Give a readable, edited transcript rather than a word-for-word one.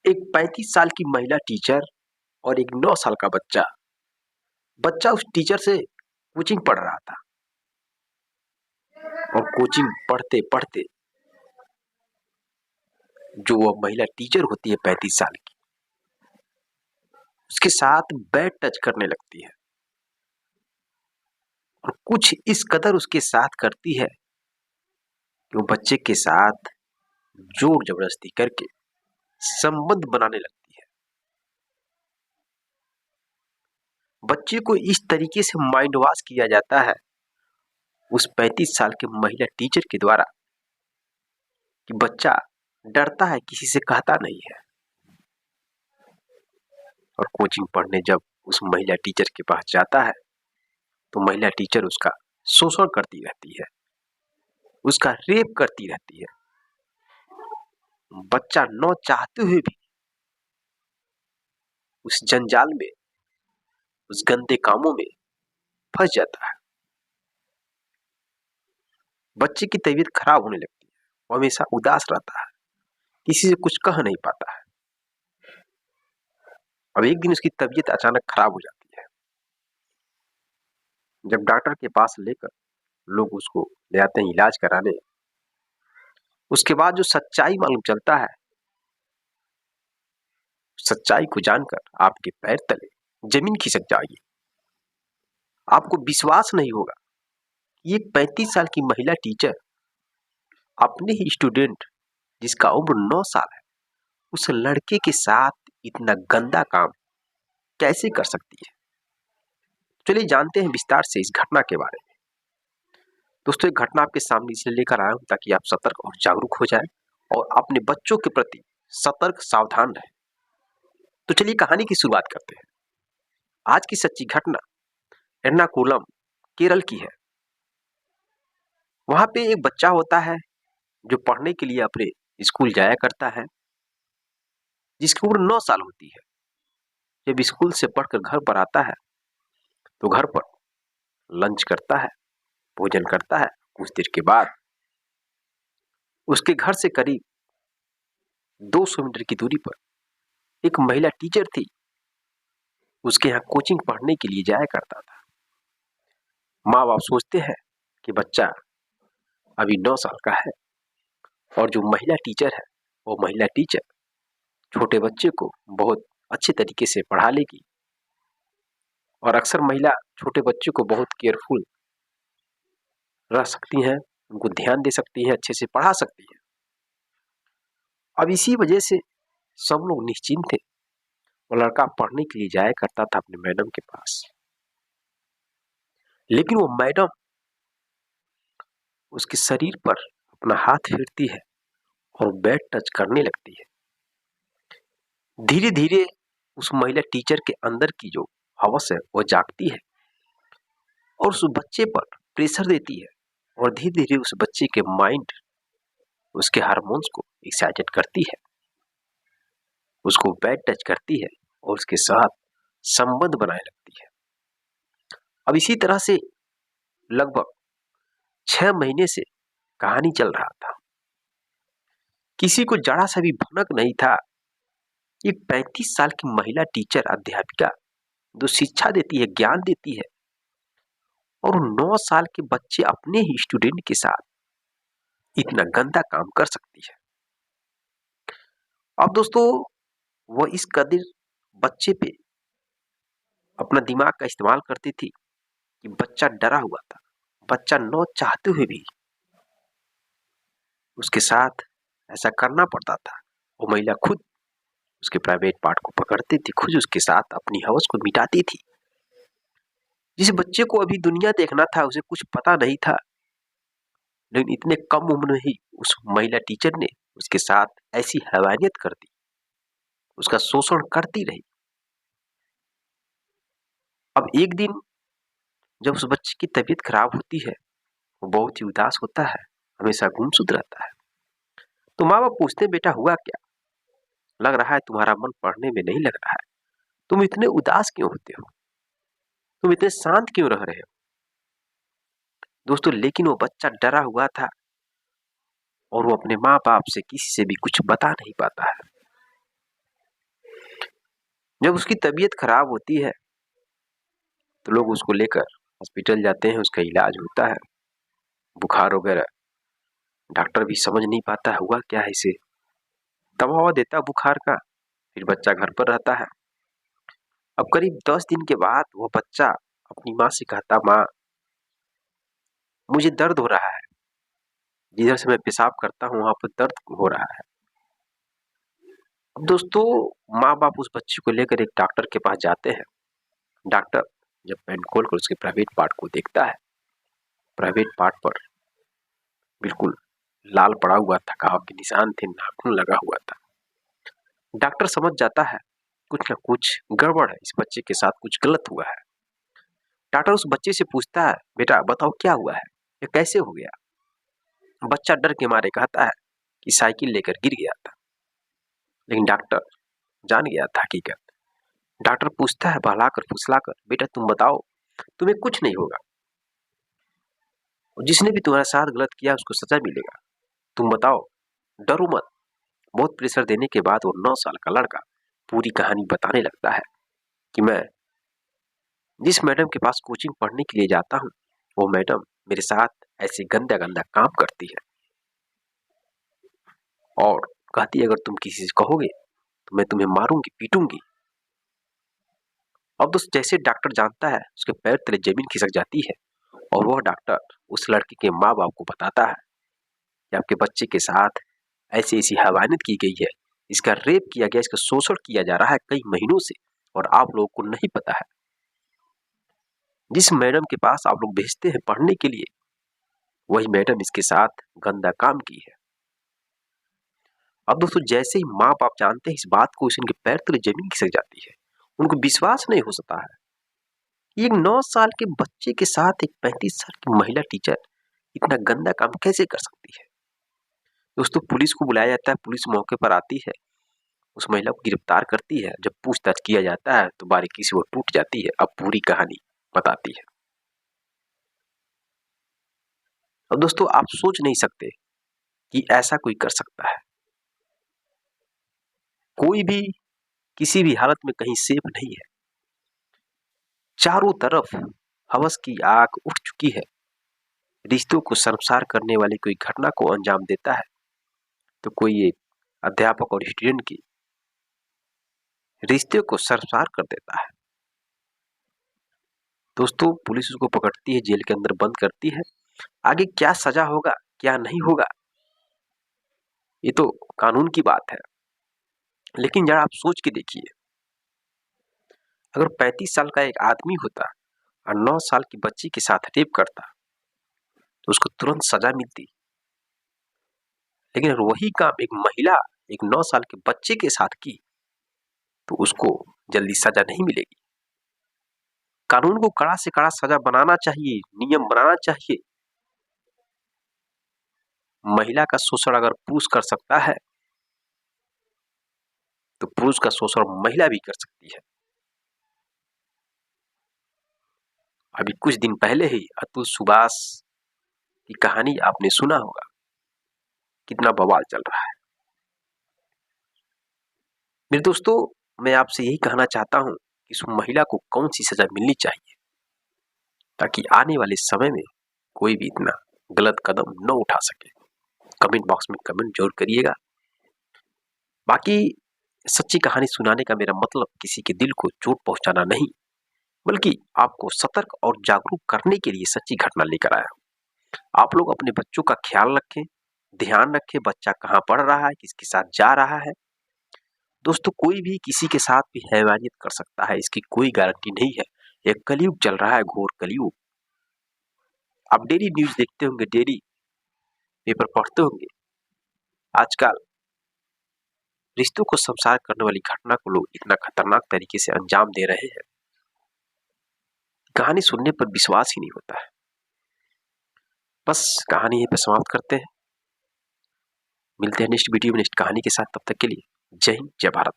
एक 35 साल की महिला टीचर और एक 9 साल का बच्चा। बच्चा उस टीचर से कोचिंग पढ़ रहा था और कोचिंग पढ़ते-पढ़ते जो वो महिला टीचर होती है 35 साल की, उसके साथ बैड टच करने लगती है और कुछ इस कदर उसके साथ करती है कि वो बच्चे के साथ जोर जबरदस्ती करके संबंध बनाने लगती है। बच्चे को इस तरीके से माइंड वॉश किया जाता है उस 35 साल के महिला टीचर के द्वारा कि बच्चा डरता है, किसी से कहता नहीं है। और कोचिंग पढ़ने जब उस महिला टीचर के पास जाता है तो महिला टीचर उसका शोषण करती रहती है, उसका रेप करती रहती है। बच्चा न चाहते हुए भी उस जंजाल में, उस गंदे कामों में फंस जाता है। बच्चे की तबीयत खराब होने लगती है, वो हमेशा उदास रहता है, किसी से कुछ कह नहीं पाता है। अब एक दिन उसकी तबीयत अचानक खराब हो जाती है। जब डॉक्टर के पास लेकर लोग उसको ले आते हैं इलाज कराने, उसके बाद जो सच्चाई मालूम चलता है, सच्चाई को जानकर आपके पैर तले जमीन खिसक जाएगी। आपको विश्वास नहीं होगा, ये 35 साल की महिला टीचर अपने ही स्टूडेंट जिसका उम्र 9 साल है, उस लड़के के साथ इतना गंदा काम कैसे कर सकती है। चलिए जानते हैं विस्तार से इस घटना के बारे में। दोस्तों, एक घटना आपके सामने इसलिए लेकर आया हूं ताकि आप सतर्क और जागरूक हो जाएं और अपने बच्चों के प्रति सतर्क सावधान रहें। तो चलिए कहानी की शुरुआत करते हैं। आज की सच्ची घटना एर्नाकुलम, केरल की है। वहां पे एक बच्चा होता है जो पढ़ने के लिए अपने स्कूल जाया करता है, जिसकी उम्र 9 साल होती है। जब स्कूल से पढ़कर घर पर आता है तो घर पर लंच करता है, भोजन करता है। कुछ देर के बाद उसके घर से करीब 200 मीटर की दूरी पर एक महिला टीचर थी, उसके यहाँ कोचिंग पढ़ने के लिए जाया करता था। माँ बाप सोचते हैं कि बच्चा अभी 9 साल का है और जो महिला टीचर है वो महिला टीचर छोटे बच्चे को बहुत अच्छे तरीके से पढ़ा लेगी। और अक्सर महिला छोटे बच्चे को बहुत केयरफुल रह सकती हैं, उनको ध्यान दे सकती हैं, अच्छे से पढ़ा सकती हैं। अब इसी वजह से सब लोग निश्चिंत थे। वो लड़का पढ़ने के लिए जाया करता था अपने मैडम के पास, लेकिन वो मैडम उसके शरीर पर अपना हाथ फेरती है और बैड टच करने लगती है। धीरे धीरे उस महिला टीचर के अंदर की जो हवस है वो जागती है और उस बच्चे पर प्रेशर देती है और धीरे धीरे उस बच्चे के माइंड, उसके हार्मोन्स को एक्साइटेड करती है, उसको बैड टच करती है और उसके साथ संबंध बनाने लगती है। अब इसी तरह से लगभग 6 महीने से कहानी चल रहा था। किसी को जरा सा भी भनक नहीं था। ये 35 साल की महिला टीचर, अध्यापिका जो शिक्षा देती है, ज्ञान देती है, और 9 साल के बच्चे अपने ही स्टूडेंट के साथ इतना गंदा काम कर सकती है। अब दोस्तों, वो इस कदर बच्चे पे अपना दिमाग का इस्तेमाल करती थी कि बच्चा डरा हुआ था। बच्चा न चाहते हुए भी उसके साथ ऐसा करना पड़ता था। वो महिला खुद उसके प्राइवेट पार्ट को पकड़ती थी, खुद उसके साथ अपनी हवस को मिटाती थी। जिस बच्चे को अभी दुनिया देखना था, उसे कुछ पता नहीं था, लेकिन इतने कम उम्र में ही उस महिला टीचर ने उसके साथ ऐसी हैवानियत कर दी, उसका शोषण करती रही। अब एक दिन जब उस बच्चे की तबीयत खराब होती है, वो बहुत ही उदास होता है, हमेशा गुमसुद रहता है। तो माँ बाप पूछते, बेटा हुआ क्या? लग रहा है तुम्हारा मन पढ़ने में नहीं लग रहा है, तुम इतने उदास क्यों होते हो, तुम इतने शांत क्यों रह रहे हो? दोस्तों, लेकिन वो बच्चा डरा हुआ था और वो अपने माँ बाप से किसी से भी कुछ बता नहीं पाता है। जब उसकी तबीयत खराब होती है तो लोग उसको लेकर हॉस्पिटल जाते हैं, उसका इलाज होता है। बुखार वगैरह डॉक्टर भी समझ नहीं पाता हुआ क्या है इसे, दवा देता है बुखार का, फिर बच्चा घर पर रहता है। अब करीब 10 दिन के बाद वो बच्चा अपनी माँ से कहता, माँ मुझे दर्द हो रहा है, जिधर से मैं पेशाब करता हूँ वहां पर दर्द हो रहा है। अब दोस्तों माँ बाप उस बच्चे को लेकर एक डॉक्टर के पास जाते हैं। डॉक्टर जब पेन खोल कर उसके प्राइवेट पार्ट को देखता है, प्राइवेट पार्ट पर बिल्कुल लाल पड़ा हुआ था, घाव के निशान थे, नाखून लगा हुआ था। डॉक्टर समझ जाता है कुछ न कुछ गड़बड़ है, इस बच्चे के साथ कुछ गलत हुआ है। डॉक्टर उस बच्चे से पूछता है, बेटा बताओ क्या हुआ है, ये कैसे हो गया। बच्चा डर के मारे कहता है कि साइकिल लेकर गिर गया था। लेकिन डॉक्टर जान गया था हकीकत। डॉक्टर पूछता है बहलाकर फुसलाकर, बेटा तुम बताओ, तुम्हें कुछ नहीं होगा, और जिसने भी तुम्हारे साथ गलत किया उसको सजा मिलेगा, तुम बताओ, डरो मत। बहुत प्रेशर देने के बाद वो 9 साल का लड़का पूरी कहानी बताने लगता है कि मैं जिस मैडम के पास कोचिंग पढ़ने के लिए जाता हूँ वो मैडम मेरे साथ ऐसे गंदा गंदा काम करती है, और कहती है अगर तुम किसी से कहोगे तो मैं तुम्हें मारूंगी पीटूंगी। अब दोस्त जैसे डॉक्टर जानता है उसके पैर तले जमीन खिसक जाती है, और वह डॉक्टर उस लड़के के माँ बाप को बताता है कि आपके बच्चे के साथ ऐसी ऐसी हैवानियत की गई है, इसका रेप किया गया, इसका शोषण किया जा रहा है कई महीनों से, और आप लोगों को नहीं पता है। जिस मैडम के पास आप लोग भेजते हैं पढ़ने के लिए वही मैडम इसके साथ गंदा काम की है। अब दोस्तों जैसे ही माँ बाप जानते हैं इस बात को, इनके पैर तले जमीन खिसक जाती है। उनको विश्वास नहीं हो सकता है एक 9 साल के बच्चे के साथ एक 35 साल की महिला टीचर इतना गंदा काम कैसे कर सकती है। दोस्तों पुलिस को बुलाया जाता है, पुलिस मौके पर आती है, उस महिला को गिरफ्तार करती है। जब पूछताछ किया जाता है तो बारीकी से वो टूट जाती है। अब पूरी कहानी बताती है। अब दोस्तों आप सोच नहीं सकते कि ऐसा कोई कर सकता है। कोई भी किसी भी हालत में कहीं सेफ नहीं है। चारों तरफ हवस की आग उठ चुकी है। रिश्तों को शर्मसार करने वाली कोई घटना को अंजाम देता है तो कोई एक अध्यापक और स्टूडेंट की रिश्ते को शर्मसार कर देता है। दोस्तों पुलिस उसको पकड़ती है, जेल के अंदर बंद करती है। आगे क्या सजा होगा क्या नहीं होगा ये तो कानून की बात है, लेकिन जरा आप सोच के देखिए, अगर 35 साल का एक आदमी होता और 9 साल की बच्ची के साथ रेप करता तो उसको तुरंत सजा मिलती। लेकिन अगर वही काम एक महिला एक 9 साल के बच्चे के साथ की तो उसको जल्दी सजा नहीं मिलेगी। कानून को कड़ा से कड़ा सजा बनाना चाहिए, नियम बनाना चाहिए। महिला का शोषण अगर पुरुष कर सकता है तो पुरुष का शोषण महिला भी कर सकती है। अभी कुछ दिन पहले ही अतुल सुभाष की कहानी आपने सुना होगा, कितना बवाल चल रहा है। मेरे दोस्तों मैं आपसे यही कहना चाहता हूं कि इस महिला को कौन सी सजा मिलनी चाहिए ताकि आने वाले समय में कोई भी इतना गलत कदम न उठा सके। कमेंट बॉक्स में कमेंट जरूर करिएगा। बाकी सच्ची कहानी सुनाने का मेरा मतलब किसी के दिल को चोट पहुंचाना नहीं, बल्कि आपको सतर्क और जागरूक करने के लिए सच्ची घटना लेकर आया हूं। आप लोग अपने बच्चों का ख्याल रखें, ध्यान रखें, बच्चा कहाँ पढ़ रहा है, किसके साथ जा रहा है। दोस्तों कोई भी किसी के साथ भी हैवानियत कर सकता है, इसकी कोई गारंटी नहीं है। एक कलयुग चल रहा है, घोर कलयुग। आप डेली न्यूज देखते होंगे, डेली पेपर पढ़ते होंगे। आजकल रिश्तों को संसार करने वाली घटना को लोग इतना खतरनाक तरीके से अंजाम दे रहे हैं, कहानी सुनने पर विश्वास ही नहीं होता है। बस कहानी यहीं पे समाप्त करते हैं। मिलते हैं नेक्स्ट वीडियो में नेक्स्ट कहानी के साथ। तब तक के लिए जय हिंद, जय भारत।